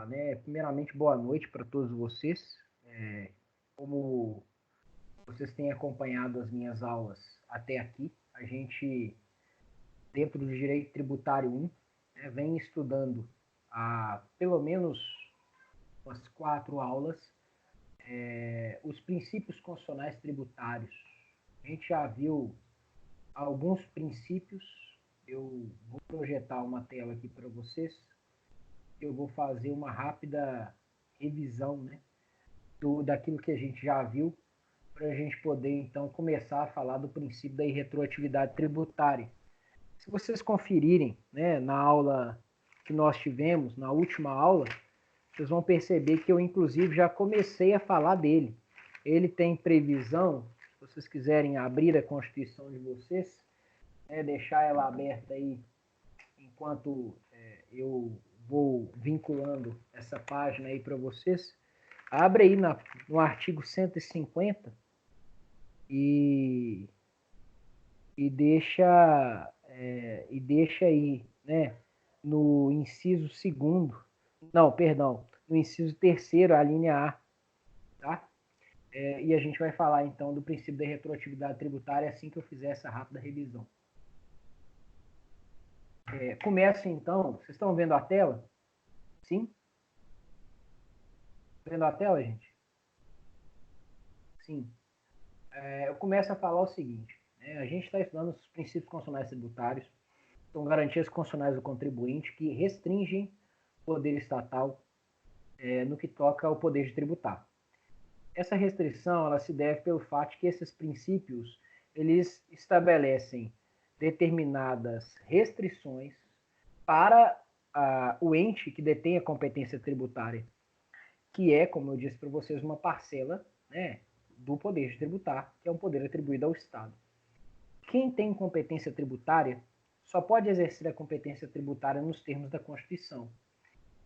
né? Primeiramente, boa noite para todos vocês. Como vocês têm acompanhado as minhas aulas até aqui, a gente, dentro do Direito Tributário 1, né, vem estudando há pelo menos umas 4 aulas os princípios constitucionais tributários. A gente já viu alguns princípios. Eu vou projetar uma tela aqui para vocês. Eu vou fazer uma rápida revisão, né, daquilo que a gente já viu, para a gente poder, então, começar a falar do princípio da irretroatividade tributária. Se vocês conferirem, né, na aula que nós tivemos, na última aula, vocês vão perceber que eu, inclusive, já comecei a falar dele. Ele tem previsão, se vocês quiserem abrir a Constituição de vocês, né, deixar ela aberta aí enquanto eu vou vinculando essa página aí para vocês. Abre aí no artigo 150 e deixa aí, né, no inciso 2º, não, perdão, no inciso 3º, a linha A, tá? E a gente vai falar então do princípio da retroatividade tributária assim que eu fizer essa rápida revisão. Começo então, vocês estão vendo a tela? Sim? Vendo a tela, gente? Sim. Eu começo a falar o seguinte, né? A gente está estudando os princípios constitucionais tributários, são garantias constitucionais do contribuinte que restringem o poder estatal no que toca ao poder de tributar. Essa restrição ela se deve pelo fato de que esses princípios eles estabelecem determinadas restrições para o ente que detém a competência tributária, que é, como eu disse para vocês, uma parcela, né, do poder de tributar, que é um poder atribuído ao Estado. Quem tem competência tributária só pode exercer a competência tributária nos termos da Constituição.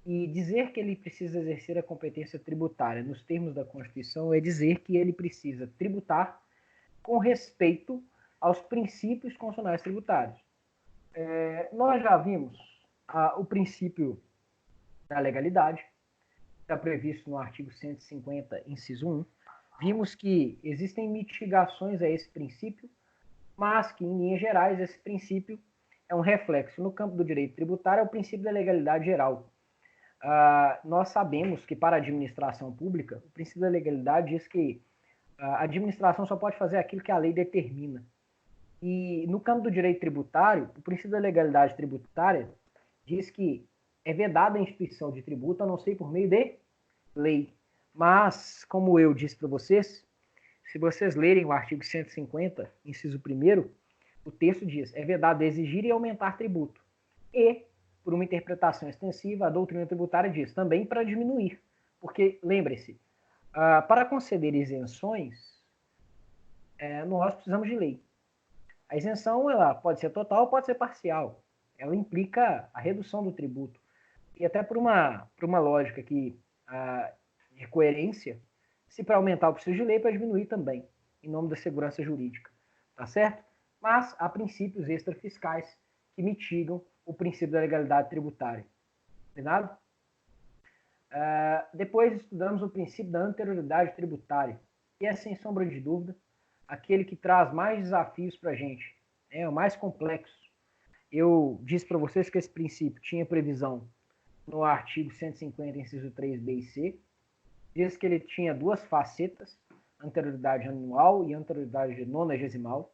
E dizer que ele precisa exercer a competência tributária nos termos da Constituição é dizer que ele precisa tributar com respeito aos princípios constitucionais tributários. Nós já vimos o princípio da legalidade, está previsto no artigo 150, inciso 1. Vimos que existem mitigações a esse princípio, mas que, em linhas gerais, esse princípio é um reflexo no campo do direito tributário, é o princípio da legalidade geral. Nós sabemos que, para a administração pública, o princípio da legalidade diz que a administração só pode fazer aquilo que a lei determina. E, no campo do direito tributário, o princípio da legalidade tributária diz que é vedada a instituição de tributo, a não ser por meio de lei. Mas, como eu disse para vocês, se vocês lerem o artigo 150, inciso 1º, o texto diz: é vedado exigir e aumentar tributo. E, por uma interpretação extensiva, a doutrina tributária diz também para diminuir. Porque, lembre-se, para conceder isenções, nós precisamos de lei. A isenção ela pode ser total ou pode ser parcial. Ela implica a redução do tributo. E até por uma lógica aqui, de coerência, se para aumentar o preciso de lei, para diminuir também, em nome da segurança jurídica. Tá certo? Mas há princípios extrafiscais que mitigam o princípio da legalidade tributária. Combinado? Depois estudamos o princípio da anterioridade tributária, que é, sem sombra de dúvida, aquele que traz mais desafios para a gente, é o mais complexo. Eu disse para vocês que esse princípio tinha previsão no artigo 150, inciso 3b e c, diz que ele tinha duas facetas, anterioridade anual e anterioridade nonagesimal.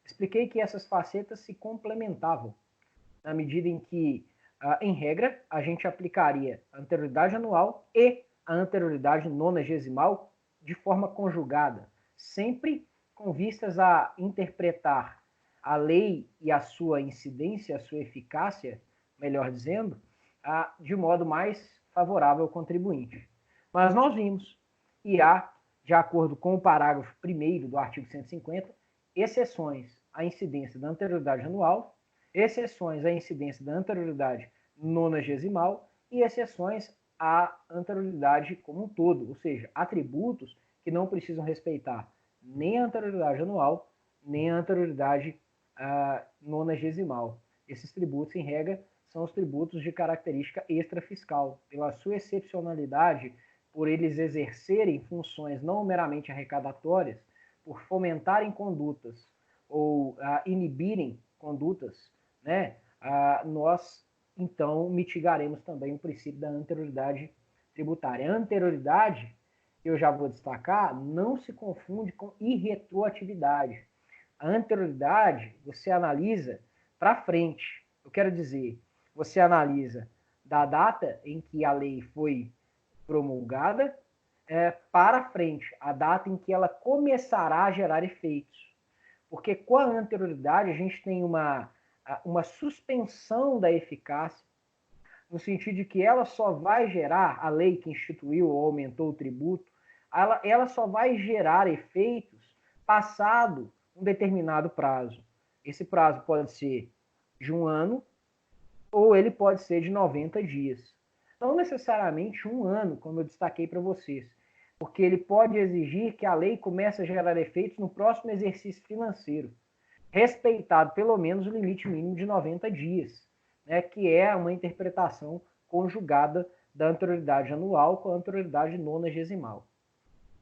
Expliquei que essas facetas se complementavam, na medida em que, em regra, a gente aplicaria a anterioridade anual e a anterioridade nonagesimal de forma conjugada, sempre com vistas a interpretar a lei e a sua incidência, a sua eficácia, melhor dizendo, de modo mais favorável ao contribuinte. Mas nós vimos, e há, de acordo com o parágrafo 1º do artigo 150, exceções à incidência da anterioridade anual, exceções à incidência da anterioridade nonagesimal e exceções à anterioridade como um todo, ou seja, atributos que não precisam respeitar nem a anterioridade anual, nem a anterioridade nonagesimal. Esses tributos, em regra, são os tributos de característica extrafiscal, pela sua excepcionalidade, por eles exercerem funções não meramente arrecadatórias, por fomentarem condutas ou inibirem condutas, né, nós, então, mitigaremos também o princípio da anterioridade tributária. A anterioridade, eu já vou destacar, não se confunde com irretroatividade. A anterioridade, você analisa para frente. Eu quero dizer, você analisa da data em que a lei foi promulgada para frente, a data em que ela começará a gerar efeitos. Porque com a anterioridade a gente tem uma suspensão da eficácia, no sentido de que ela só vai gerar, a lei que instituiu ou aumentou o tributo, ela só vai gerar efeitos passado um determinado prazo. Esse prazo pode ser de 1 ano ou ele pode ser de 90 dias. Não necessariamente 1 ano, como eu destaquei para vocês, porque ele pode exigir que a lei comece a gerar efeitos no próximo exercício financeiro, respeitado pelo menos o limite mínimo de 90 dias, né, que é uma interpretação conjugada da anterioridade anual com a anterioridade nonagesimal.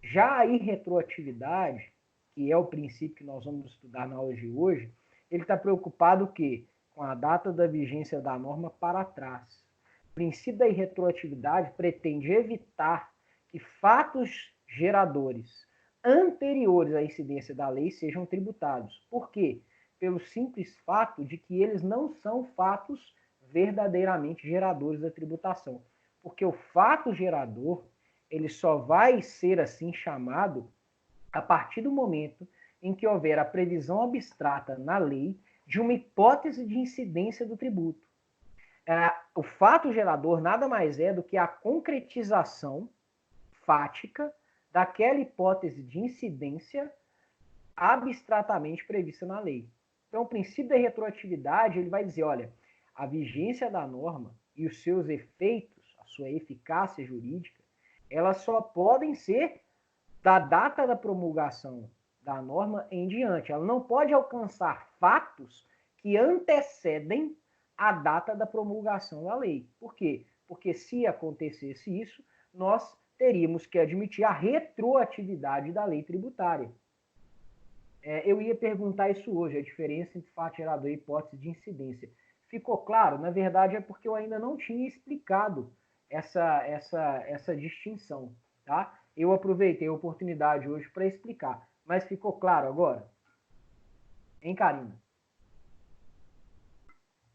Já a irretroatividade, que é o princípio que nós vamos estudar na aula de hoje, ele está preocupado o quê? Com a data da vigência da norma para trás. O princípio da irretroatividade pretende evitar que fatos geradores anteriores à incidência da lei sejam tributados. Por quê? Pelo simples fato de que eles não são fatos verdadeiramente geradores da tributação. Porque o fato gerador, ele só vai ser assim chamado a partir do momento em que houver a previsão abstrata na lei de uma hipótese de incidência do tributo. O fato gerador nada mais é do que a concretização fática daquela hipótese de incidência abstratamente prevista na lei. Então, o princípio da retroatividade, ele vai dizer, olha, a vigência da norma e os seus efeitos, a sua eficácia jurídica, elas só podem ser da data da promulgação da norma em diante. Ela não pode alcançar fatos que antecedem a data da promulgação da lei. Por quê? Porque se acontecesse isso, nós teríamos que admitir a retroatividade da lei tributária. Eu ia perguntar isso hoje, a diferença entre fato gerador e hipótese de incidência. Ficou claro? Na verdade, é porque eu ainda não tinha explicado essa distinção. Tá? Eu aproveitei a oportunidade hoje para explicar. Mas ficou claro agora? Hein, Karina?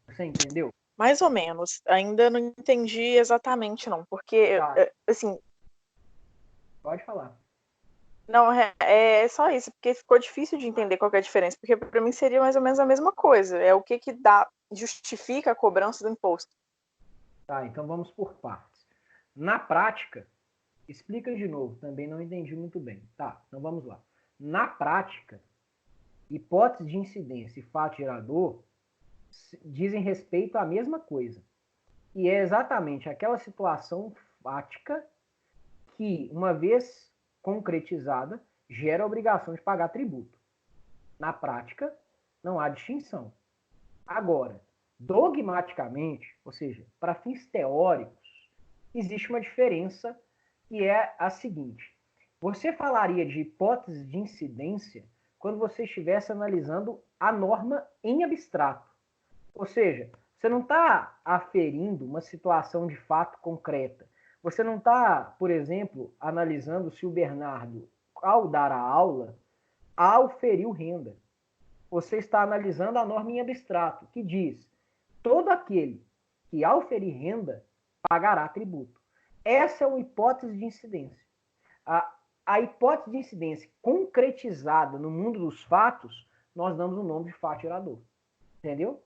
Você entendeu? Mais ou menos. Ainda não entendi exatamente, não. Porque, Tá. assim... Pode falar. Não, é só isso, porque ficou difícil de entender qual que é a diferença, porque para mim seria mais ou menos a mesma coisa. É o que justifica a cobrança do imposto. Tá, então vamos por partes. Na prática, explica de novo, também não entendi muito bem. Tá, então vamos lá. Na prática, hipótese de incidência e fato gerador dizem respeito à mesma coisa. E é exatamente aquela situação fática que, uma vez concretizada, gera a obrigação de pagar tributo. Na prática, não há distinção. Agora, dogmaticamente, ou seja, para fins teóricos, existe uma diferença que é a seguinte. Você falaria de hipótese de incidência quando você estivesse analisando a norma em abstrato. Ou seja, você não está aferindo uma situação de fato concreta. Você não está, por exemplo, analisando se o Bernardo, ao dar a aula, auferiu renda. Você está analisando a norma em abstrato, que diz todo aquele que auferir renda pagará tributo. Essa é uma hipótese de incidência. A hipótese de incidência concretizada no mundo dos fatos, nós damos o nome de fato gerador. Entendeu?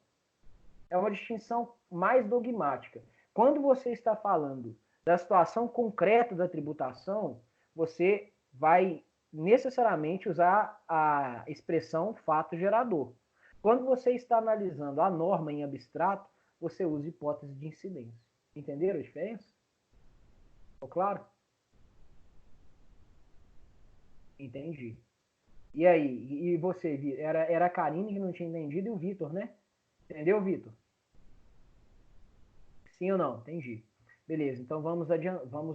É uma distinção mais dogmática. Quando você está falando da situação concreta da tributação, você vai necessariamente usar a expressão fato gerador. Quando você está analisando a norma em abstrato, você usa hipótese de incidência. Entenderam a diferença? Ficou claro? Entendi. E aí? E você, era a Karine que não tinha entendido e o Vitor, né? Entendeu, Vitor? Sim ou não? Entendi. Beleza, então vamos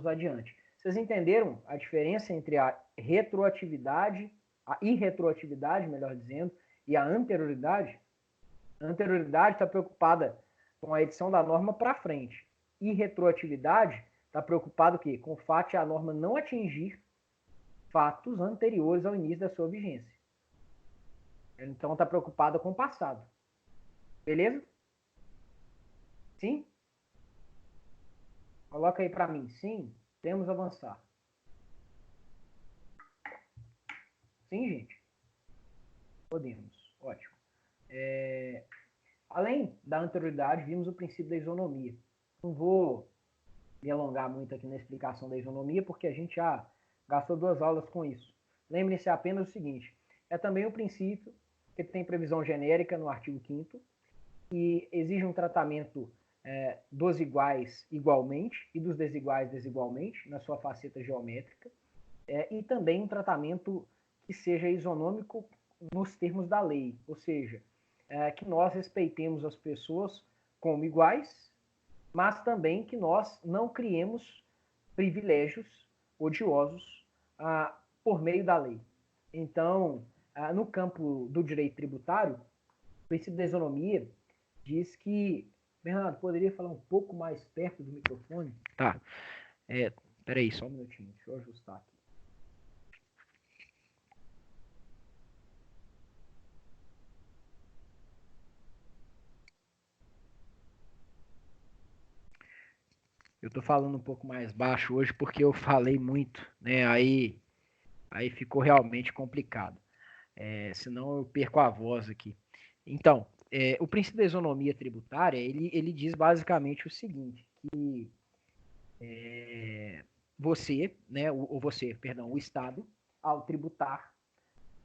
adiante. Vocês entenderam a diferença entre a retroatividade, a irretroatividade, melhor dizendo, e a anterioridade? A anterioridade está preocupada com a edição da norma para frente. Irretroatividade está preocupada o quê? Com o fato de a norma não atingir fatos anteriores ao início da sua vigência. Então está preocupada com o passado. Beleza? Sim? Coloca aí para mim. Sim, temos avançar. Sim, gente? Podemos. Ótimo. Além da anterioridade, vimos o princípio da isonomia. Não vou me alongar muito aqui na explicação da isonomia, porque a gente já gastou 2 aulas com isso. Lembre-se apenas o seguinte, é também o princípio que tem previsão genérica no artigo 5º, que exige um tratamento dos iguais igualmente e dos desiguais desigualmente, na sua faceta geométrica, e também um tratamento que seja isonômico nos termos da lei, ou seja, que nós respeitemos as pessoas como iguais, mas também que nós não criemos privilégios odiosos por meio da lei. Então, no campo do direito tributário, o princípio da isonomia diz que... Bernardo, poderia falar um pouco mais perto do microfone? Tá. Peraí, só um minutinho, deixa eu ajustar aqui. Eu tô falando um pouco mais baixo hoje porque eu falei muito, né? Aí ficou realmente complicado. Senão eu perco a voz aqui. Então, o princípio da isonomia tributária, ele diz basicamente o seguinte, que você, né, o Estado, ao tributar,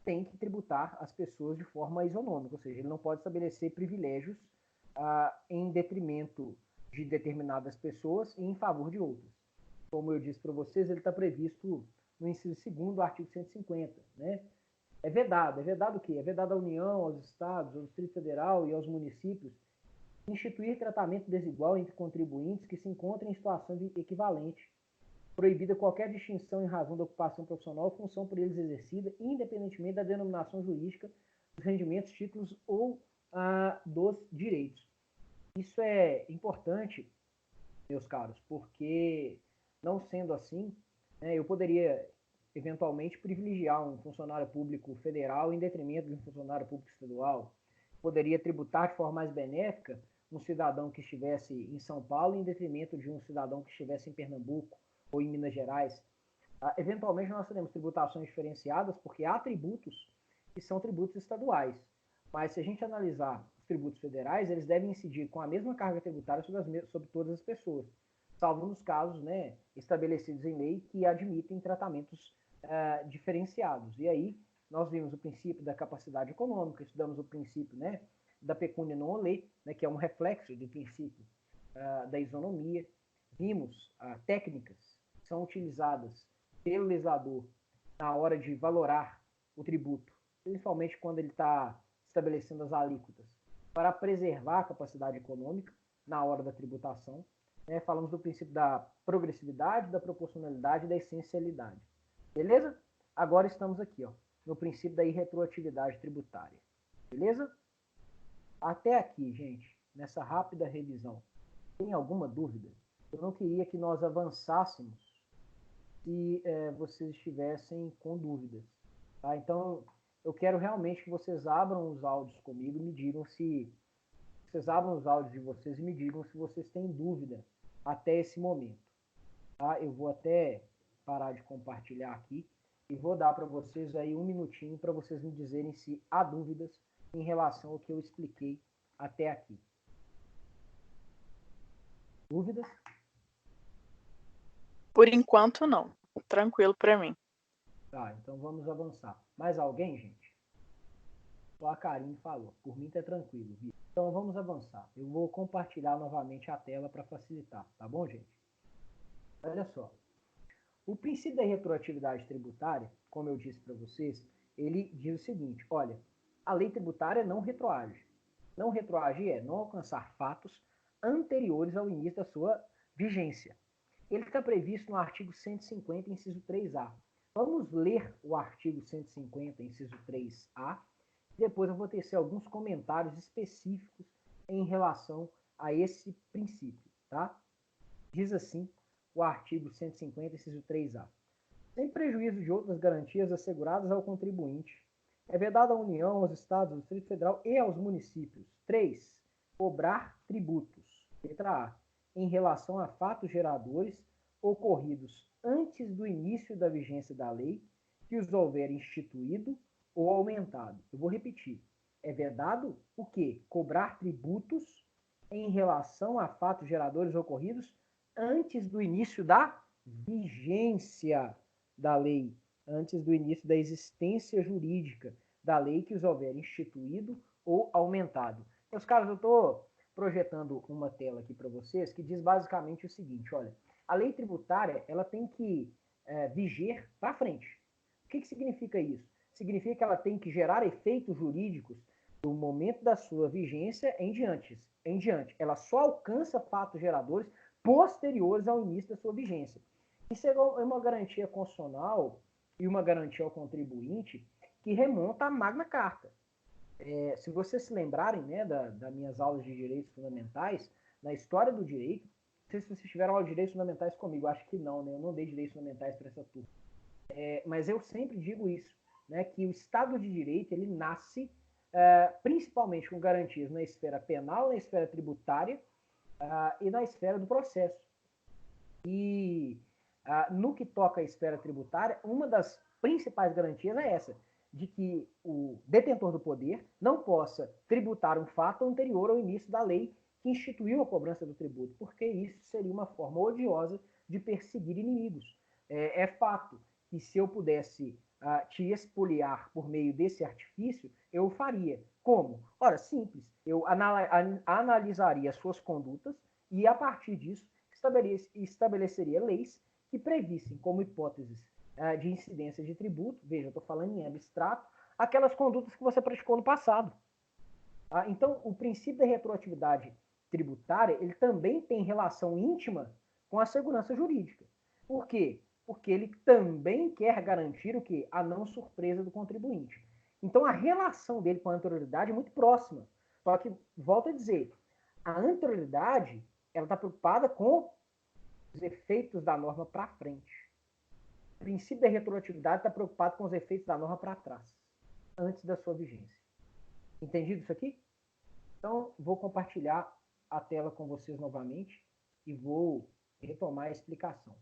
tem que tributar as pessoas de forma isonômica, ou seja, ele não pode estabelecer privilégios em detrimento de determinadas pessoas e em favor de outras. Como eu disse para vocês, ele está previsto no inciso 2º do artigo 150, né? É vedado o quê? É vedado à União, aos Estados, ao Distrito Federal e aos municípios instituir tratamento desigual entre contribuintes que se encontrem em situação de equivalente, proibida qualquer distinção em razão da ocupação profissional ou função por eles exercida, independentemente da denominação jurídica dos rendimentos, títulos ou dos direitos. Isso é importante, meus caros, porque, não sendo assim, né, eu poderia eventualmente privilegiar um funcionário público federal em detrimento de um funcionário público estadual. Poderia tributar de forma mais benéfica um cidadão que estivesse em São Paulo em detrimento de um cidadão que estivesse em Pernambuco ou em Minas Gerais. Eventualmente nós teremos tributações diferenciadas porque há tributos que são tributos estaduais. Mas se a gente analisar os tributos federais, eles devem incidir com a mesma carga tributária sobre todas as pessoas, salvo nos casos, né, estabelecidos em lei que admitem tratamentos diferenciados. E aí nós vimos o princípio da capacidade econômica, estudamos o princípio, né, da pecúnia non olé, né, que é um reflexo do princípio da isonomia. Vimos técnicas que são utilizadas pelo legislador na hora de valorar o tributo, principalmente quando ele está estabelecendo as alíquotas, para preservar a capacidade econômica na hora da tributação. Falamos do princípio da progressividade, da proporcionalidade e da essencialidade. Beleza? Agora estamos aqui, ó, no princípio da irretroatividade tributária. Beleza? Até aqui, gente, nessa rápida revisão, tem alguma dúvida? Eu não queria que nós avançássemos se vocês estivessem com dúvidas. Tá? Então, eu quero realmente que vocês abram os áudios comigo e me digam se... Vocês abram os áudios de vocês e me digam se vocês têm dúvida até esse momento. Tá? Eu vou até parar de compartilhar aqui e vou dar para vocês aí um minutinho para vocês me dizerem se há dúvidas em relação ao que eu expliquei até aqui. Dúvidas? Por enquanto, não. Tranquilo para mim. Tá, então vamos avançar. Mais alguém, gente? Só a Karine falou. Por mim tá tranquilo, viu? Então vamos avançar. Eu vou compartilhar novamente a tela para facilitar, tá bom, gente? Olha só. O princípio da retroatividade tributária, como eu disse para vocês, ele diz o seguinte, olha, a lei tributária não retroage. Não retroagir é não alcançar fatos anteriores ao início da sua vigência. Ele está previsto no artigo 150, inciso 3A. Vamos ler o artigo 150, inciso 3A. Depois eu vou tecer alguns comentários específicos em relação a esse princípio, tá? Diz assim o artigo 150, inciso 3A. Sem prejuízo de outras garantias asseguradas ao contribuinte, é vedado à União, aos Estados, ao Distrito Federal e aos municípios. 3. Cobrar tributos. Letra A. Em relação a fatos geradores ocorridos antes do início da vigência da lei, que os houver instituído ou aumentado. Eu vou repetir. É vedado o quê? Cobrar tributos em relação a fatos geradores ocorridos antes do início da vigência da lei, antes do início da existência jurídica da lei que os houver instituído ou aumentado. Meus caros, eu estou projetando uma tela aqui para vocês que diz basicamente o seguinte, olha, a lei tributária ela tem que viger para frente. O que significa isso? Significa que ela tem que gerar efeitos jurídicos do momento da sua vigência em diante. Ela só alcança fatos geradores posteriores ao início da sua vigência. Isso é uma garantia constitucional e uma garantia ao contribuinte que remonta à Magna Carta. Se vocês se lembrarem, né, das minhas aulas de direitos fundamentais, na história do direito, não sei se vocês tiveram aula de direitos fundamentais comigo, acho que não, né? Eu não dei direitos fundamentais para essa turma. Mas eu sempre digo isso, né, que o Estado de Direito ele nasce principalmente com garantias na esfera penal, na esfera tributária e na esfera do processo. E no que toca à esfera tributária, uma das principais garantias é essa, de que o detentor do poder não possa tributar um fato anterior ao início da lei que instituiu a cobrança do tributo, porque isso seria uma forma odiosa de perseguir inimigos. É fato que se eu pudesse te expoliar por meio desse artifício, eu o faria. Como? Ora, simples. Eu analisaria as suas condutas e, a partir disso, estabeleceria leis que previssem como hipóteses de incidência de tributo, veja, eu estou falando em abstrato, aquelas condutas que você praticou no passado. Então, o princípio da retroatividade tributária, ele também tem relação íntima com a segurança jurídica. Por quê? Porque ele também quer garantir o quê? A não surpresa do contribuinte. Então, a relação dele com a anterioridade é muito próxima. Só que, volto a dizer, a anterioridade, ela está preocupada com os efeitos da norma para frente. O princípio da retroatividade está preocupado com os efeitos da norma para trás, antes da sua vigência. Entendido isso aqui? Então, vou compartilhar a tela com vocês novamente e vou retomar a explicação.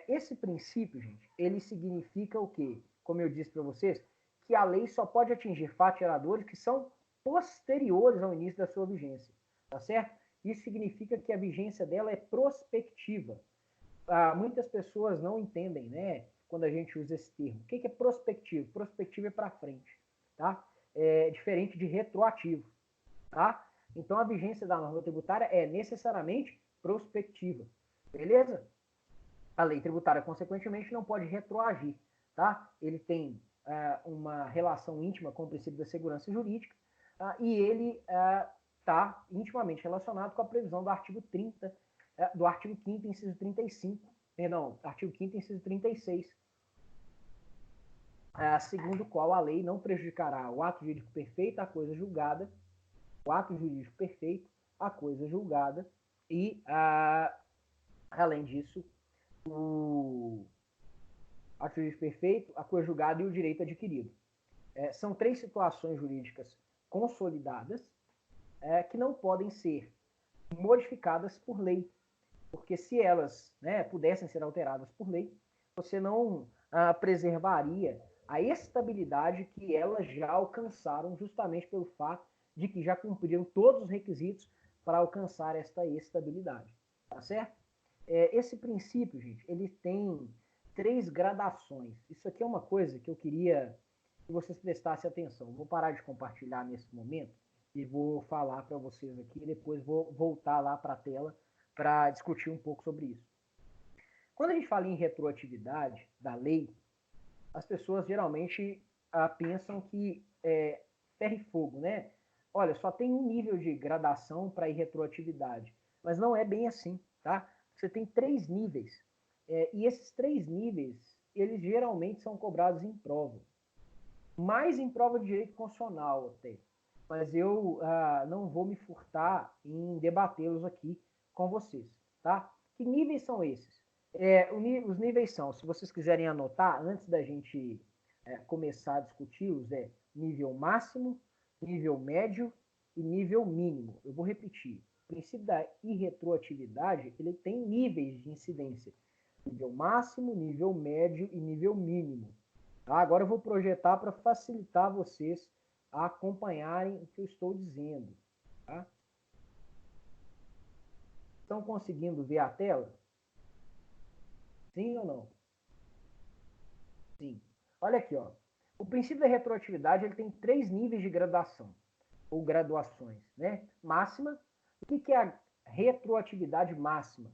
Esse princípio, gente, ele significa o quê? Como eu disse para vocês, que a lei só pode atingir fatos geradores que são posteriores ao início da sua vigência, tá certo? Isso significa que a vigência dela é prospectiva. Muitas pessoas não entendem, né, quando a gente usa esse termo. O que é prospectivo? Prospectivo é para frente, tá? É diferente de retroativo, tá? Então, a vigência da norma tributária é necessariamente prospectiva, beleza? A lei tributária, consequentemente, não pode retroagir, tá? Ele tem uma relação íntima com o princípio da segurança jurídica e ele está intimamente relacionado com a previsão do artigo 30, do artigo 5º, inciso 35, perdão, artigo 5º, inciso 36, segundo o qual a lei não prejudicará o ato jurídico perfeito, a coisa julgada, o ato jurídico perfeito, a coisa julgada e, além disso, o ato jurídico perfeito, a coisa julgada e o direito adquirido. São 3 situações jurídicas consolidadas que não podem ser modificadas por lei, porque se elas, né, pudessem ser alteradas por lei, você não preservaria a estabilidade que elas já alcançaram justamente pelo fato de que já cumpriram todos os requisitos para alcançar esta estabilidade, tá certo? Esse princípio, gente, ele tem 3 gradações. Isso aqui é uma coisa que eu queria que vocês prestassem atenção. Vou parar de compartilhar nesse momento e vou falar para vocês aqui, e depois vou voltar lá para a tela para discutir um pouco sobre isso. Quando a gente fala em retroatividade da lei, as pessoas geralmente pensam que é ferro e fogo, né? olha, só tem um nível de gradação para irretroatividade, mas não é bem assim, tá? Você tem 3 níveis, e esses 3 níveis, eles geralmente são cobrados em prova, mais em prova de direito constitucional até, mas eu não vou me furtar em debatê-los aqui com vocês, tá? Que níveis são esses? Os níveis são, se vocês quiserem anotar, antes da gente começar a discuti-los, nível máximo, nível médio e nível mínimo. Eu vou repetir. O princípio da irretroatividade, ele tem níveis de incidência. Nível máximo, nível médio e nível mínimo. Tá? Agora eu vou projetar para facilitar vocês a acompanharem o que eu estou dizendo. Tá? Estão conseguindo ver a tela? Sim ou não? Sim. Olha aqui, ó. O princípio da retroatividade ele tem 3 níveis de graduação, ou graduações, né? Máxima. O que é a retroatividade máxima?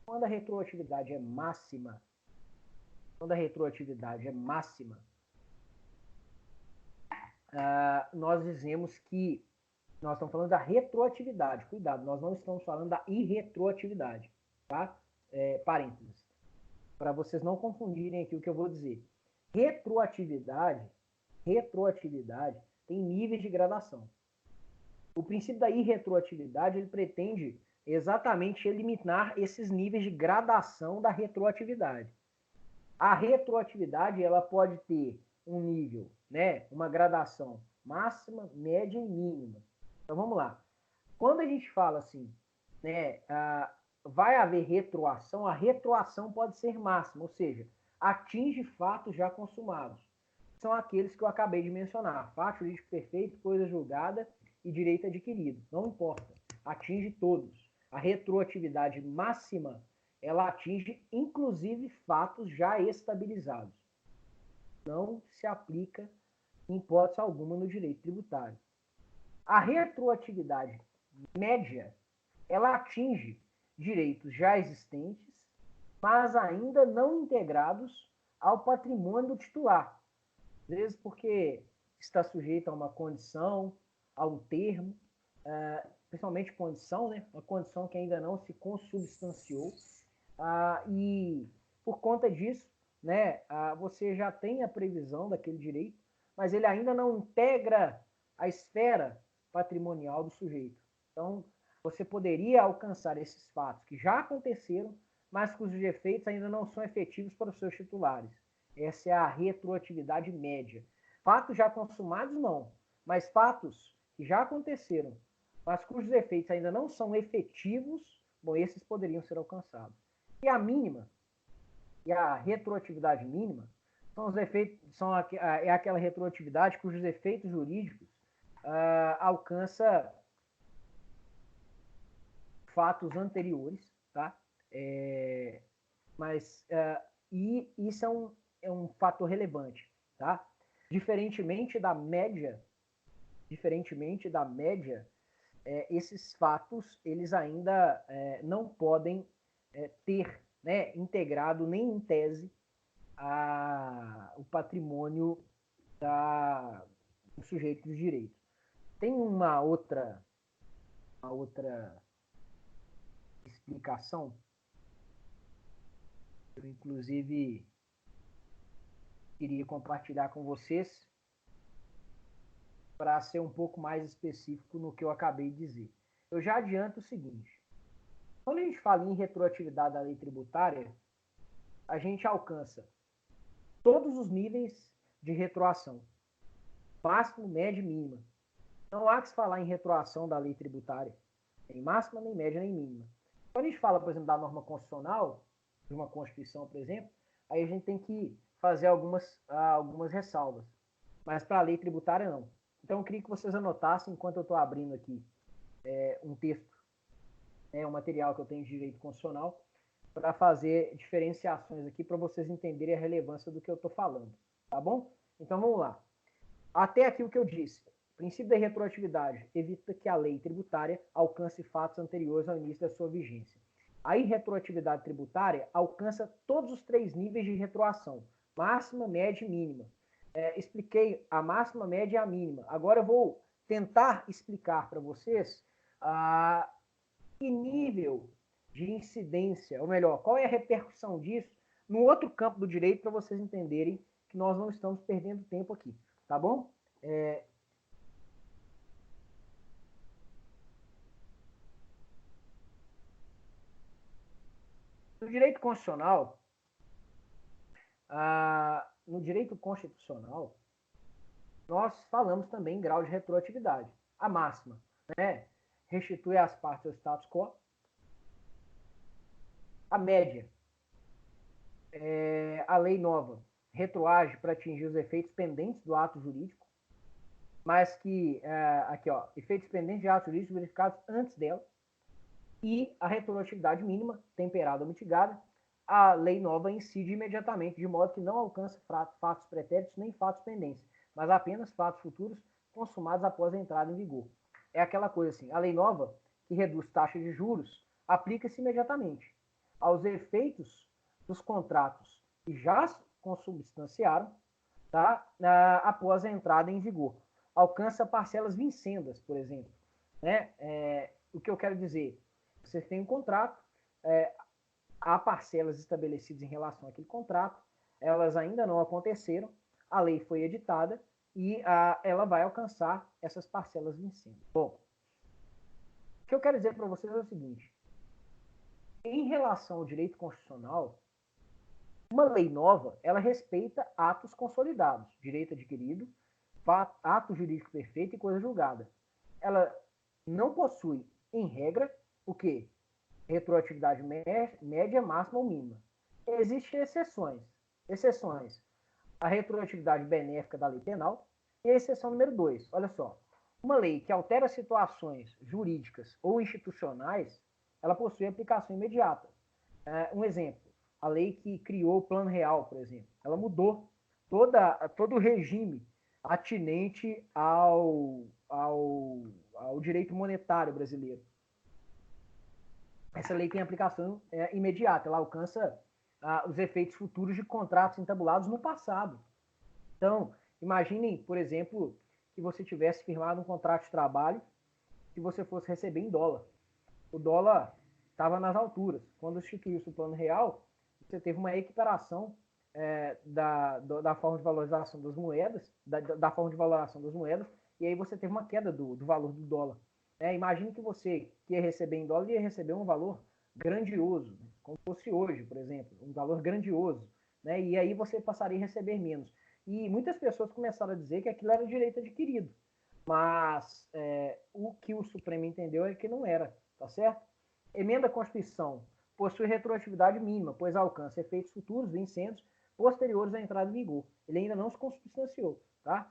Quando a retroatividade é máxima, nós dizemos que nós estamos falando da retroatividade. Cuidado, nós não estamos falando da irretroatividade, tá? Parênteses. Para vocês não confundirem aqui o que eu vou dizer. Retroatividade tem níveis de gradação. O princípio da irretroatividade ele pretende exatamente eliminar esses níveis de gradação da retroatividade. A retroatividade ela pode ter um nível, né, uma gradação máxima, média e mínima. Então vamos lá. Quando a gente fala assim, né, vai haver retroação, a retroação pode ser máxima, ou seja, atinge fatos já consumados. São aqueles que eu acabei de mencionar: fato jurídico perfeito, coisa julgada e direito adquirido. Não importa, atinge todos. A retroatividade máxima, ela atinge inclusive fatos já estabilizados. Não se aplica em hipótese alguma no direito tributário. A retroatividade média, ela atinge direitos já existentes, mas ainda não integrados ao patrimônio do titular. Às vezes porque está sujeito a uma condição, a um termo, principalmente condição, né? Uma condição que ainda não se consubstanciou, e por conta disso, né, você já tem a previsão daquele direito, mas ele ainda não integra a esfera patrimonial do sujeito. Então, você poderia alcançar esses fatos que já aconteceram, mas cujos efeitos ainda não são efetivos para os seus titulares. Essa é a retroatividade média. Fatos já consumados, não, mas fatos que já aconteceram, mas cujos efeitos ainda não são efetivos, bom, esses poderiam ser alcançados. E a mínima, e a retroatividade mínima, são os efeitos, é aquela retroatividade cujos efeitos jurídicos alcança fatos anteriores, tá? E isso é um fator relevante, tá? Diferentemente da média, esses fatos eles ainda não podem ter, né, integrado nem em tese o patrimônio do sujeito dos direitos. Tem uma outra explicação, eu inclusive queria compartilhar com vocês para ser um pouco mais específico no que eu acabei de dizer. Eu já adianto o seguinte: quando a gente fala em retroatividade da lei tributária, a gente alcança todos os níveis de retroação, máximo, média e mínima. Não há que se falar em retroação da lei tributária, nem máxima, nem média, nem mínima. Quando a gente fala, por exemplo, da norma constitucional, de uma Constituição, por exemplo, aí a gente tem que fazer algumas ressalvas. Mas para a lei tributária, não. Então, eu queria que vocês anotassem, enquanto eu estou abrindo aqui um texto, um material que eu tenho de direito constitucional, para fazer diferenciações aqui, para vocês entenderem a relevância do que eu estou falando. Tá bom? Então, vamos lá. Até aqui o que eu disse. O princípio da retroatividade evita que a lei tributária alcance fatos anteriores ao início da sua vigência. A irretroatividade tributária alcança todos os 3 níveis de retroação: máxima, média e mínima. Expliquei a máxima, média e a mínima. Agora eu vou tentar explicar para vocês que nível de incidência, ou melhor, qual é a repercussão disso no outro campo do direito, para vocês entenderem que nós não estamos perdendo tempo aqui, tá bom? No direito constitucional, no direito constitucional, nós falamos também em grau de retroatividade. A máxima, né, restitui às partes ao status quo. A média, a lei nova retroage para atingir os efeitos pendentes do ato jurídico, mas que, aqui, ó, efeitos pendentes de atos jurídicos verificados antes dela. E a retroatividade mínima, temperada ou mitigada, a lei nova incide imediatamente, de modo que não alcança fatos pretéritos nem fatos pendentes, mas apenas fatos futuros consumados após a entrada em vigor. É aquela coisa assim, a lei nova, que reduz taxa de juros, aplica-se imediatamente aos efeitos dos contratos que já consubstanciaram, tá, após a entrada em vigor. Alcança parcelas vincendas, por exemplo. Né? O que eu quero dizer? Você tem um contrato, há parcelas estabelecidas em relação àquele contrato, elas ainda não aconteceram, a lei foi editada e ela vai alcançar essas parcelas vincendas. Bom, o que eu quero dizer para vocês é o seguinte: em relação ao direito constitucional, uma lei nova, ela respeita atos consolidados, direito adquirido, ato jurídico perfeito e coisa julgada. Ela não possui, em regra, o quê? Retroatividade média, máxima ou mínima. Existem exceções. Exceções. A retroatividade benéfica da lei penal e a exceção número 2. Olha só. Uma lei que altera situações jurídicas ou institucionais, ela possui aplicação imediata. Um exemplo. A lei que criou o Plano Real, por exemplo. Ela mudou todo o regime atinente ao direito monetário brasileiro. Essa lei tem aplicação imediata, ela alcança os efeitos futuros de contratos entabulados no passado. Então, imaginem, por exemplo, que você tivesse firmado um contrato de trabalho que você fosse receber em dólar. O dólar estava nas alturas. Quando instituiu-se o Plano Real, você teve uma equiparação da forma de valorização das moedas, da forma de valoração das moedas, e aí você teve uma queda do valor do dólar. Imagine que você que ia receber em dólar ia receber um valor grandioso, né? Como fosse hoje, por exemplo, um valor grandioso, né? E aí você passaria a receber menos. E muitas pessoas começaram a dizer que aquilo era direito adquirido, mas o que o Supremo entendeu é que não era, tá certo? Emenda à Constituição possui retroatividade mínima, pois alcança efeitos futuros vincendos posteriores à entrada em vigor. Ele ainda não se consubstanciou, tá?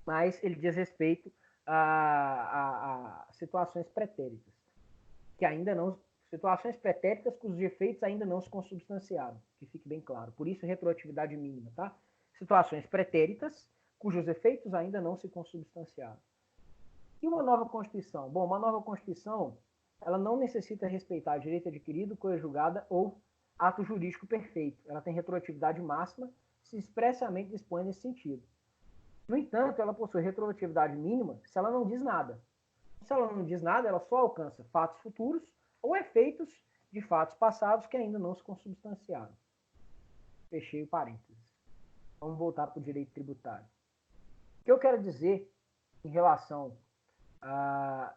Mas ele diz respeito a situações pretéritas, que ainda não, situações pretéritas cujos efeitos ainda não se consubstanciaram, que fique bem claro. Por isso, retroatividade mínima, tá? Situações pretéritas cujos efeitos ainda não se consubstanciaram. E uma nova Constituição? Bom, uma nova Constituição, ela não necessita respeitar direito adquirido, coisa julgada ou ato jurídico perfeito. Ela tem retroatividade máxima, se expressamente dispõe nesse sentido. No entanto, ela possui retroatividade mínima se ela não diz nada. Se ela não diz nada, ela só alcança fatos futuros ou efeitos de fatos passados que ainda não se consubstanciaram. Fechei o parênteses. Vamos voltar para o direito tributário. O que eu quero dizer em relação a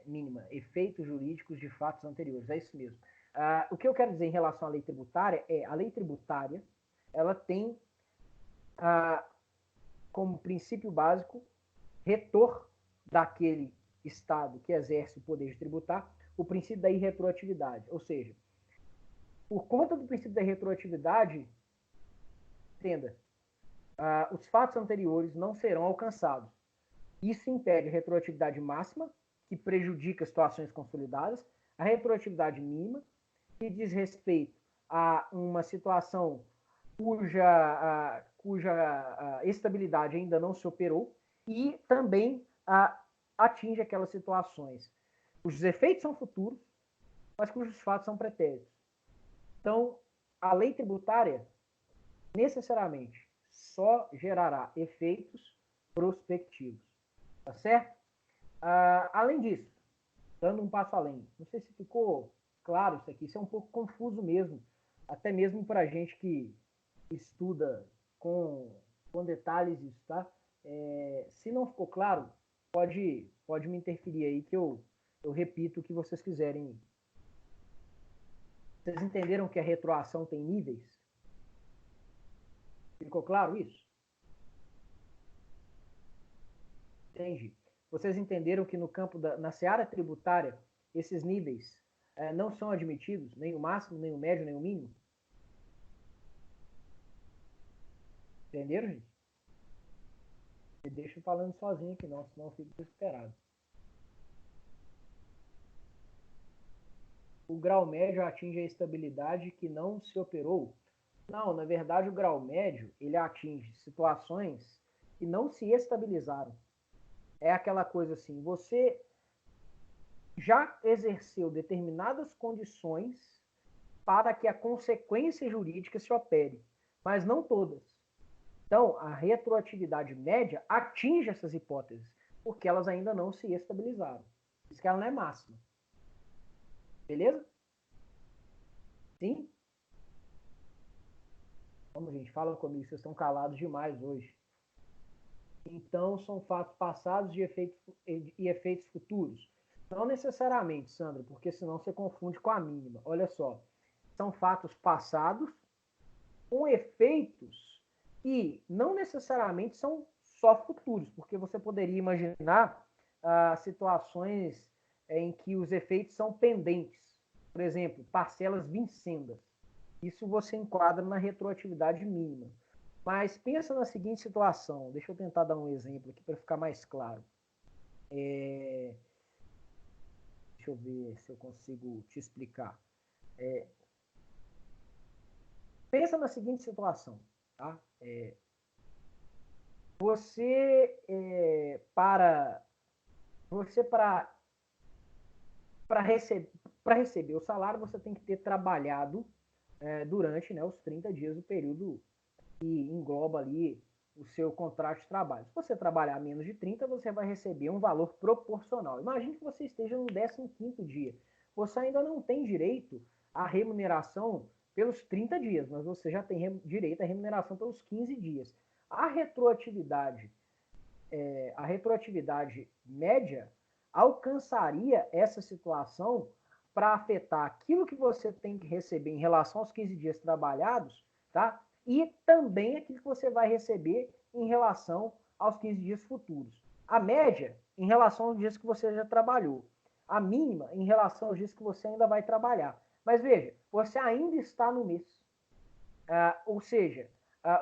mínima, efeitos jurídicos de fatos anteriores, é isso mesmo. O que eu quero dizer em relação à lei tributária é a lei tributária, ela tem como princípio básico retor daquele Estado que exerce o poder de tributar, o princípio da irretroatividade. Ou seja, por conta do princípio da irretroatividade, entenda, os fatos anteriores não serão alcançados. Isso impede a retroatividade máxima, que prejudica situações consolidadas, a retroatividade mínima, que diz respeito a uma situação cuja estabilidade ainda não se operou, e também atinge aquelas situações cujos efeitos são futuros, mas cujos fatos são pretéritos. Então, a lei tributária necessariamente só gerará efeitos prospectivos. Tá certo? Além disso, dando um passo além, não sei se ficou claro isso aqui, isso é um pouco confuso mesmo, até mesmo para a gente que estuda com detalhes isso, tá? Se não ficou claro, pode me interferir aí que eu repito o que vocês quiserem. Vocês entenderam que a retroação tem níveis? Ficou claro isso? Entendi. Vocês entenderam que no campo na seara tributária, esses níveis não são admitidos, nem o máximo, nem o médio, nem o mínimo? Entenderam, gente? Me deixa falando sozinho aqui não, senão eu fico desesperado. O grau médio atinge a estabilidade que não se operou? Não, na verdade o grau médio ele atinge situações que não se estabilizaram. É aquela coisa assim, você já exerceu determinadas condições para que a consequência jurídica se opere, mas não todas. Então, a retroatividade média atinge essas hipóteses, porque elas ainda não se estabilizaram. Por isso que ela não é máxima. Beleza? Sim? Vamos, gente, fala comigo, vocês estão calados demais hoje. Então, são fatos passados e efeitos futuros. Não necessariamente, Sandra, porque senão você confunde com a mínima. Olha só, são fatos passados com efeitos que não necessariamente são só futuros, porque você poderia imaginar situações em que os efeitos são pendentes. Por exemplo, parcelas vincendas. Isso você enquadra na retroatividade mínima. Mas pensa na seguinte situação, deixa eu tentar dar um exemplo aqui para ficar mais claro. Deixa eu ver se eu consigo te explicar. Pensa na seguinte situação, tá? Você para receber o salário você tem que ter trabalhado durante, né, os 30 dias do período que engloba ali o seu contrato de trabalho. Se você trabalhar menos de 30, você vai receber um valor proporcional. Imagine que você esteja no 15º dia. Você ainda não tem direito à remuneração pelos 30 dias, mas você já tem direito à remuneração pelos 15 dias. A retroatividade média alcançaria essa situação para afetar aquilo que você tem que receber em relação aos 15 dias trabalhados, tá? E também aquilo que você vai receber em relação aos 15 dias futuros. A média em relação aos dias que você já trabalhou. A mínima em relação aos dias que você ainda vai trabalhar. Mas veja, você ainda está no mês. Ou seja,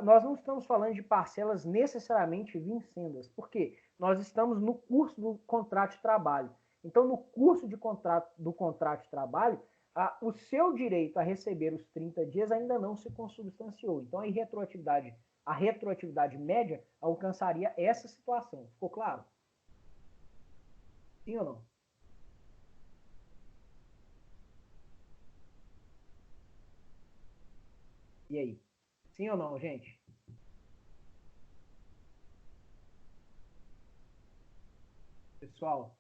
nós não estamos falando de parcelas necessariamente vincendas. Por quê? Nós estamos no curso do contrato de trabalho. Então, no curso do contrato de trabalho, o seu direito a receber os 30 dias ainda não se consubstanciou. Então, a retroatividade média alcançaria essa situação. Ficou claro? Sim ou não? E aí? Sim ou não, gente? Pessoal,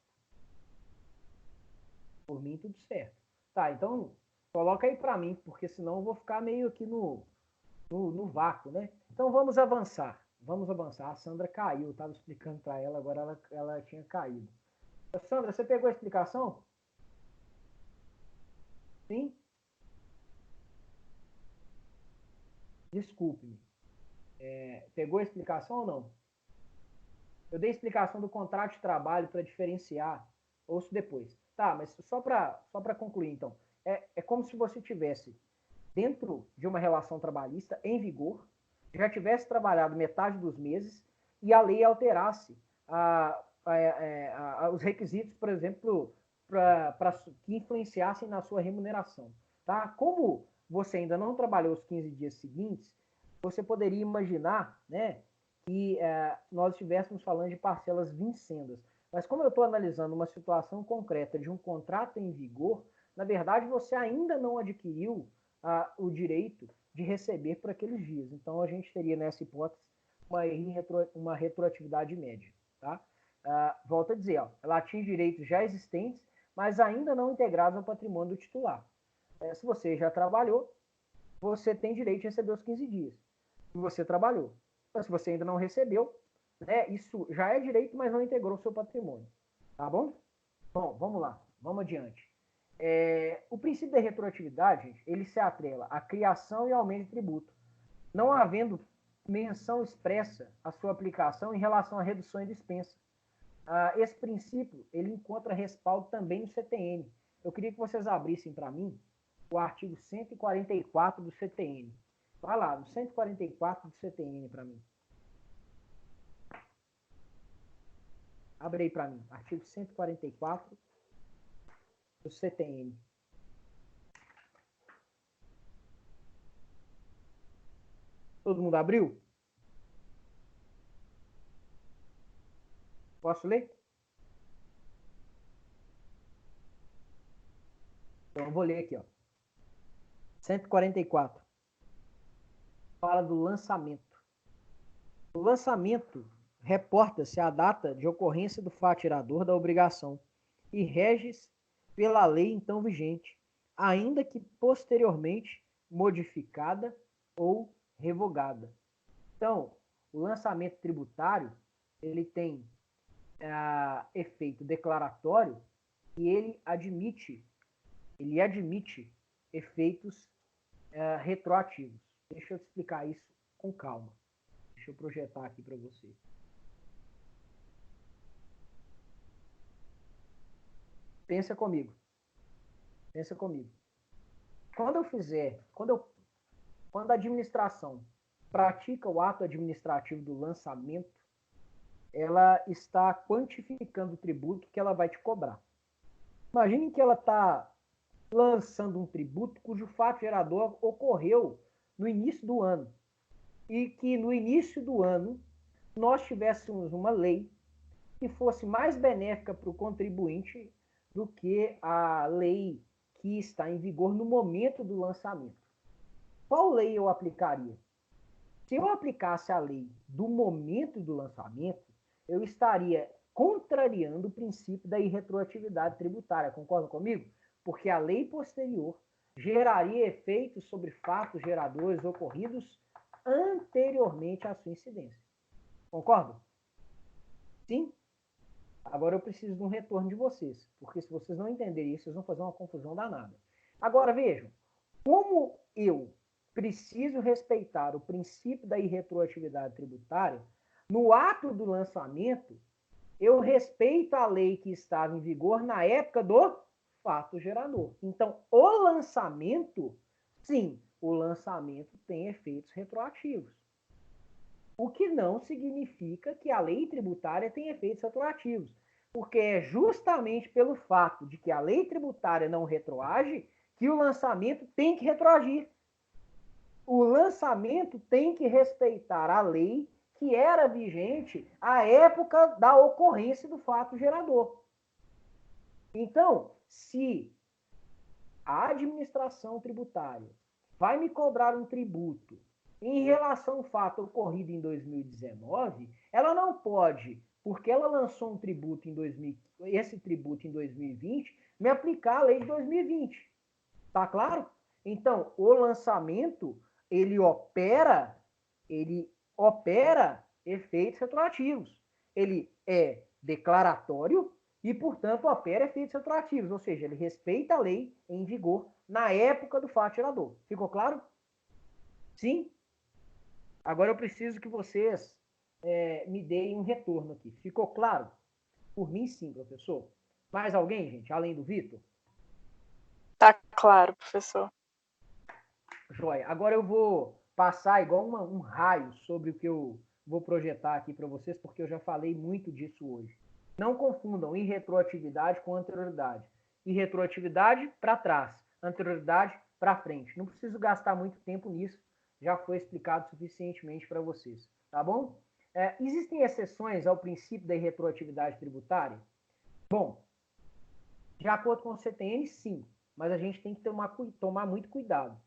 por mim tudo certo. Tá, então coloca aí para mim, porque senão eu vou ficar meio aqui no vácuo, né? Então vamos avançar. Vamos avançar. A Sandra caiu, eu estava explicando para ela, agora ela tinha caído. Sandra, você pegou a explicação? Sim? Desculpe-me. Pegou a explicação ou não? Eu dei a explicação do contrato de trabalho para diferenciar. Ouço depois. Tá, mas só para concluir, então. É como se você tivesse dentro de uma relação trabalhista em vigor, já tivesse trabalhado metade dos meses e a lei alterasse os requisitos, por exemplo, que influenciassem na sua remuneração. Tá? Como você ainda não trabalhou os 15 dias seguintes, você poderia imaginar, né, que nós estivéssemos falando de parcelas vincendas. Mas como eu estou analisando uma situação concreta de um contrato em vigor, na verdade você ainda não adquiriu o direito de receber por aqueles dias. Então a gente teria nessa hipótese uma retroatividade média. Tá? volto a dizer, ó, ela atinge direitos já existentes, mas ainda não integrados ao patrimônio do titular. Se você já trabalhou, você tem direito de receber os 15 dias. Se você trabalhou. Então, se você ainda não recebeu, né, isso já é direito, mas não integrou o seu patrimônio. Tá bom? Bom, vamos lá. Vamos adiante. O princípio da retroatividade, gente, ele se atrela à criação e aumento de tributo, não havendo menção expressa à sua aplicação em relação à redução e dispensa. Esse princípio, ele encontra respaldo também no CTN. Eu queria que vocês abrissem para mim o artigo 144 do CTN. Vai lá, no 144 do CTN para mim. Abre aí para mim, artigo 144 do CTN. Todo mundo abriu? Posso ler? Então eu vou ler aqui, ó. 144. Fala do lançamento. O lançamento reporta-se à data de ocorrência do fatirador da obrigação e rege-se pela lei então vigente, ainda que posteriormente modificada ou revogada. Então, o lançamento tributário, ele tem efeito declaratório e ele admite efeitos retroativos. Deixa eu te explicar isso com calma. Deixa eu projetar aqui para você. Pensa comigo. Pensa comigo. Quando a administração pratica o ato administrativo do lançamento, ela está quantificando o tributo que ela vai te cobrar. Imagine que ela está lançando um tributo cujo fato gerador ocorreu no início do ano. E que no início do ano nós tivéssemos uma lei que fosse mais benéfica para o contribuinte do que a lei que está em vigor no momento do lançamento. Qual lei eu aplicaria? Se eu aplicasse a lei do momento do lançamento, eu estaria contrariando o princípio da irretroatividade tributária. Concordam comigo? Porque a lei posterior geraria efeitos sobre fatos geradores ocorridos anteriormente à sua incidência. Concordam? Sim? Agora eu preciso de um retorno de vocês, porque se vocês não entenderem isso, vocês vão fazer uma confusão danada. Agora vejam, como eu preciso respeitar o princípio da irretroatividade tributária, no ato do lançamento, eu respeito a lei que estava em vigor na época do fato gerador. Então, o lançamento, sim, o lançamento tem efeitos retroativos. O que não significa que a lei tributária tem efeitos retroativos, porque é justamente pelo fato de que a lei tributária não retroage que o lançamento tem que retroagir. O lançamento tem que respeitar a lei que era vigente à época da ocorrência do fato gerador. Então, se a administração tributária vai me cobrar um tributo em relação ao fato ocorrido em 2019, ela não pode, porque ela lançou um tributo esse tributo em 2020, me aplicar a lei de 2020. Tá claro? Então, o lançamento, ele opera efeitos retroativos. Ele é declaratório e, portanto, opera efeitos retroativos, ou seja, ele respeita a lei em vigor na época do fato gerador. Ficou claro? Sim? Agora eu preciso que vocês me deem um retorno aqui. Ficou claro? Por mim, sim, professor. Mais alguém, gente, além do Vitor? Tá claro, professor. Joia. Agora eu vou passar igual um raio sobre o que eu vou projetar aqui para vocês, porque eu já falei muito disso hoje. Não confundam irretroatividade com anterioridade. Irretroatividade para trás, anterioridade para frente. Não preciso gastar muito tempo nisso, já foi explicado suficientemente para vocês, tá bom? Existem exceções ao princípio da irretroatividade tributária? Bom, de acordo com o CTN, sim, mas a gente tem que tomar muito cuidado,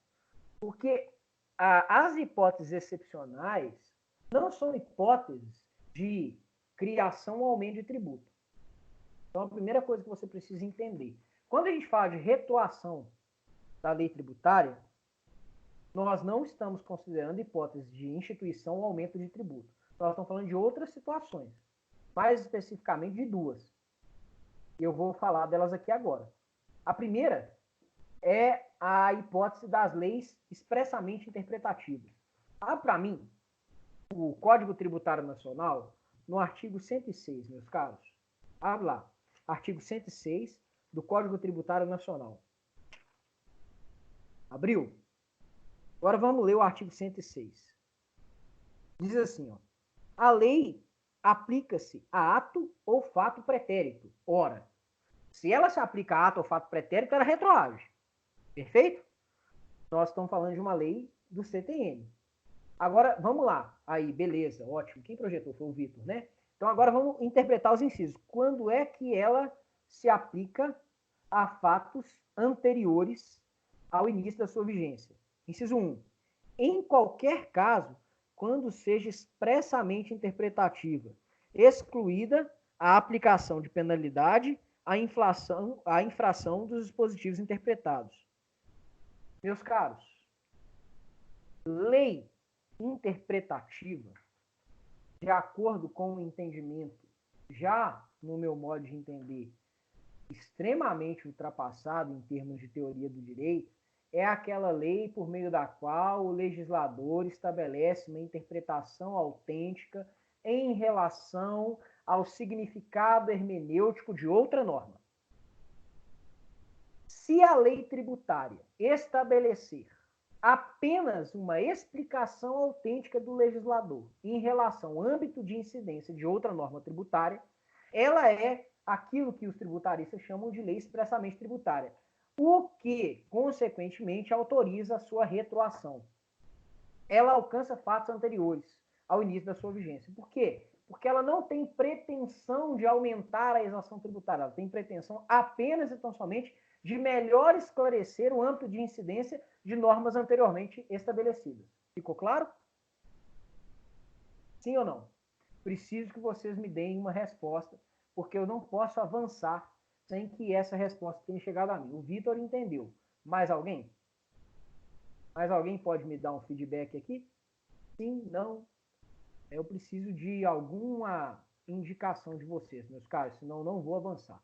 porque as hipóteses excepcionais não são hipóteses de criação ou aumento de tributo. Então, a primeira coisa que você precisa entender. Quando a gente fala de retroação da lei tributária, nós não estamos considerando hipótese de instituição ou aumento de tributo. Nós estamos falando de outras situações, mais especificamente de duas. E eu vou falar delas aqui agora. A primeira é a hipótese das leis expressamente interpretativas. Para mim, o Código Tributário Nacional, no artigo 106, meus caros, abre lá, artigo 106 do Código Tributário Nacional. Abriu? Agora vamos ler o artigo 106. Diz assim, ó, a lei aplica-se a ato ou fato pretérito. Ora, se ela se aplica a ato ou fato pretérito, ela retroage. Perfeito? Nós estamos falando de uma lei do CTN. Agora, vamos lá. Aí, beleza, ótimo. Quem projetou foi o Vitor, né? Então, agora vamos interpretar os incisos. Quando é que ela se aplica a fatos anteriores ao início da sua vigência? Inciso 1. Em qualquer caso, quando seja expressamente interpretativa, excluída a aplicação de penalidade à infração dos dispositivos interpretados. Meus caros, lei interpretativa, de acordo com o entendimento, já no meu modo de entender, extremamente ultrapassado em termos de teoria do direito, é aquela lei por meio da qual o legislador estabelece uma interpretação autêntica em relação ao significado hermenêutico de outra norma. Se a lei tributária estabelecer apenas uma explicação autêntica do legislador em relação ao âmbito de incidência de outra norma tributária, ela é aquilo que os tributaristas chamam de lei expressamente tributária, o que, consequentemente, autoriza a sua retroação. Ela alcança fatos anteriores ao início da sua vigência. Por quê? Porque ela não tem pretensão de aumentar a exação tributária, ela tem pretensão apenas e tão somente de melhor esclarecer o âmbito de incidência de normas anteriormente estabelecidas. Ficou claro? Sim ou não? Preciso que vocês me deem uma resposta, porque eu não posso avançar sem que essa resposta tenha chegado a mim. O Vitor entendeu. Mais alguém? Mais alguém pode me dar um feedback aqui? Sim, não? Eu preciso de alguma indicação de vocês, meus caros, senão eu não vou avançar.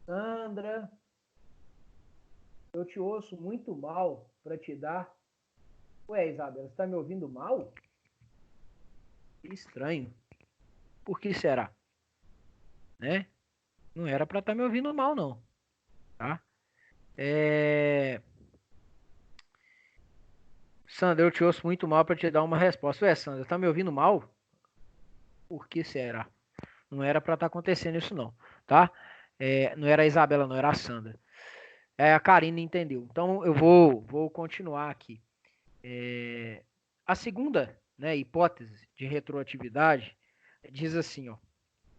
Sandra, eu te ouço muito mal para te dar. Ué, Isabela, você está me ouvindo mal? Que estranho. Por que será? Né? Não era para estar me ouvindo mal, não. Tá? Sandra, eu te ouço muito mal para te dar uma resposta. Ué, Sandra, tá me ouvindo mal? Por que será? Não era para estar acontecendo isso, não. Tá? Não era a Isabela, não, era a Sandra. A Karina entendeu. Então eu vou continuar aqui. A segunda, né, hipótese de retroatividade diz assim, ó,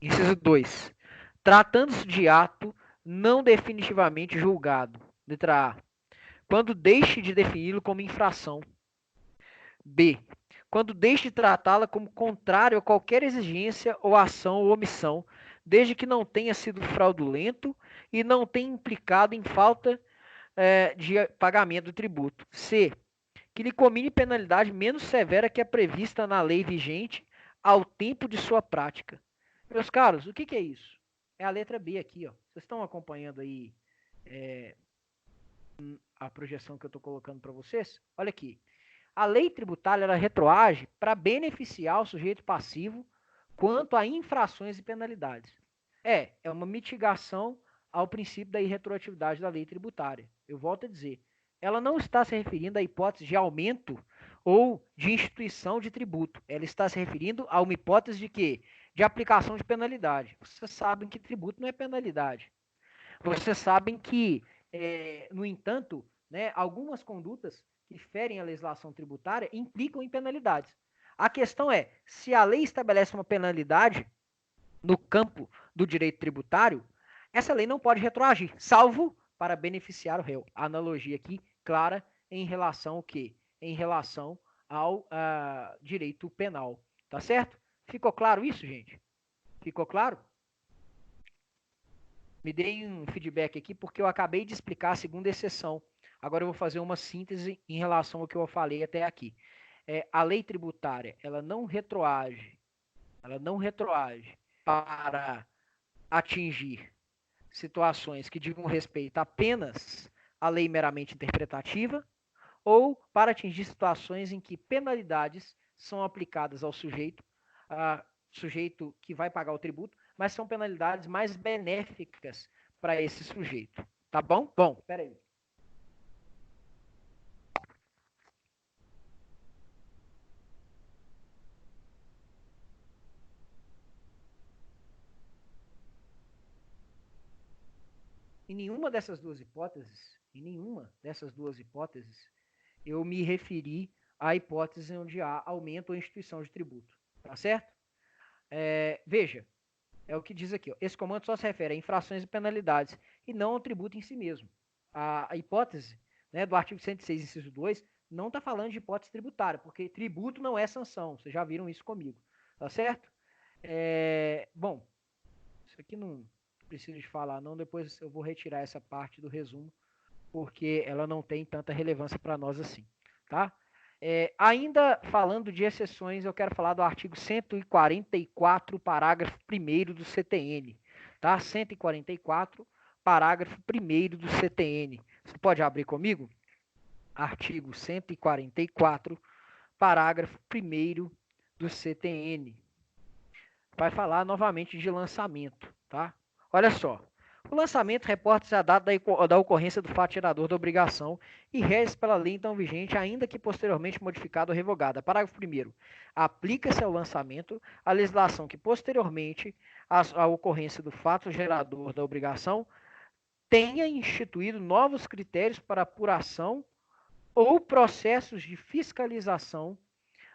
inciso 2. Tratando-se de ato não definitivamente julgado. Letra A. Quando deixe de defini-lo como infração. B. Quando deixe de tratá-la como contrário a qualquer exigência ou ação ou omissão, desde que não tenha sido fraudulento e não tenha implicado em falta de pagamento do tributo. C. Que lhe comine penalidade menos severa que a prevista na lei vigente ao tempo de sua prática. Meus caros, o que é isso? É a letra B aqui, ó. Vocês estão acompanhando aí a projeção que eu estou colocando para vocês? Olha aqui. A lei tributária ela retroage para beneficiar o sujeito passivo quanto a infrações e penalidades. É uma mitigação ao princípio da irretroatividade da lei tributária. Eu volto a dizer, ela não está se referindo à hipótese de aumento ou de instituição de tributo. Ela está se referindo a uma hipótese de quê? De aplicação de penalidade. Vocês sabem que tributo não é penalidade. Vocês sabem que, no entanto, né, algumas condutas que ferem a legislação tributária implicam em penalidades. A questão é, se a lei estabelece uma penalidade no campo do direito tributário, essa lei não pode retroagir, salvo para beneficiar o réu. A analogia aqui clara em relação ao quê? Em relação ao direito penal. Tá certo? Ficou claro isso, gente? Ficou claro? Me deem um feedback aqui, porque eu acabei de explicar a segunda exceção. Agora eu vou fazer uma síntese em relação ao que eu falei até aqui. A lei tributária, ela não retroage para atingir situações que digam respeito apenas à lei meramente interpretativa ou para atingir situações em que penalidades são aplicadas ao sujeito que vai pagar o tributo, mas são penalidades mais benéficas para esse sujeito. Tá bom? Bom, peraí. Em nenhuma dessas duas hipóteses, eu me referi à hipótese onde há aumento ou instituição de tributo. Tá certo? Veja, é o que diz aqui. Ó. Esse comando só se refere a infrações e penalidades e não ao tributo em si mesmo. A hipótese, né, do artigo 106, inciso 2, não está falando de hipótese tributária, porque tributo não é sanção. Vocês já viram isso comigo. Tá certo? Bom, isso aqui não preciso de falar, não. Depois eu vou retirar essa parte do resumo, porque ela não tem tanta relevância para nós assim. Tá? Ainda falando de exceções, eu quero falar do artigo 144, parágrafo 1º do CTN. Tá? 144, parágrafo 1º do CTN. Você pode abrir comigo? Artigo 144, parágrafo 1º do CTN. Vai falar novamente de lançamento. Tá? Olha só. O lançamento reporta-se a data da ocorrência do fato gerador da obrigação e rege pela lei então vigente, ainda que posteriormente modificada ou revogada. Parágrafo 1º. Aplica-se ao lançamento a legislação que posteriormente à ocorrência do fato gerador da obrigação tenha instituído novos critérios para apuração ou processos de fiscalização,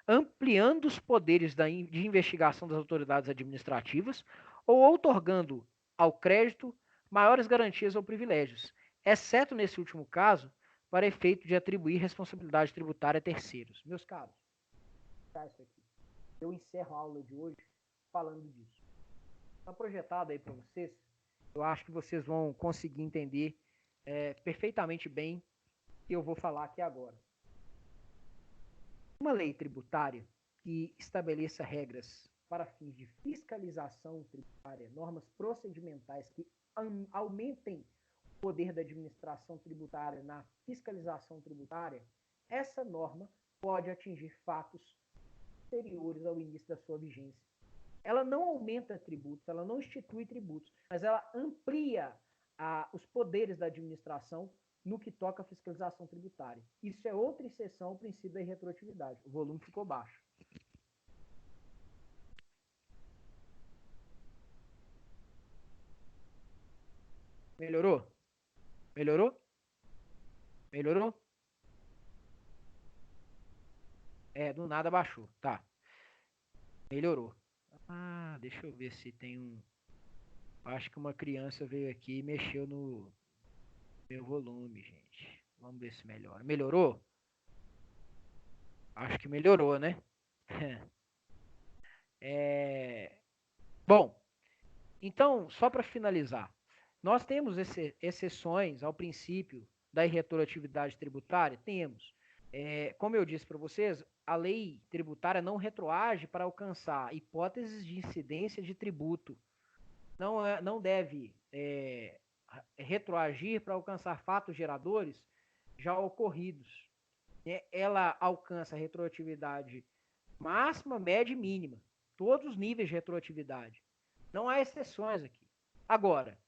ampliando os poderes de investigação das autoridades administrativas ou outorgando ao crédito maiores garantias ou privilégios, exceto nesse último caso, para efeito de atribuir responsabilidade tributária a terceiros. Meus caros, isso aqui. Eu encerro a aula de hoje falando disso. Está projetado aí para vocês. Eu acho que vocês vão conseguir entender perfeitamente bem o que eu vou falar aqui agora. Uma lei tributária que estabeleça regras para fins de fiscalização tributária, normas procedimentais que aumentem o poder da administração tributária na fiscalização tributária, essa norma pode atingir fatos posteriores ao início da sua vigência. Ela não aumenta tributos, ela não institui tributos, mas ela amplia os poderes da administração no que toca à fiscalização tributária. Isso é outra exceção ao princípio da irretroatividade. O volume ficou baixo. Melhorou? Melhorou? Melhorou? Do nada baixou. Tá. Melhorou. Deixa eu ver se tem um... Acho que uma criança veio aqui e mexeu no meu volume, gente. Vamos ver se melhora. Melhorou? Acho que melhorou, né? Bom, então, só para finalizar, nós temos exceções ao princípio da irretroatividade tributária? Temos. Como eu disse para vocês, a lei tributária não retroage para alcançar hipóteses de incidência de tributo. Não deve retroagir para alcançar fatos geradores já ocorridos. Ela alcança a retroatividade máxima, média e mínima. Todos os níveis de retroatividade. Não há exceções aqui. Agora,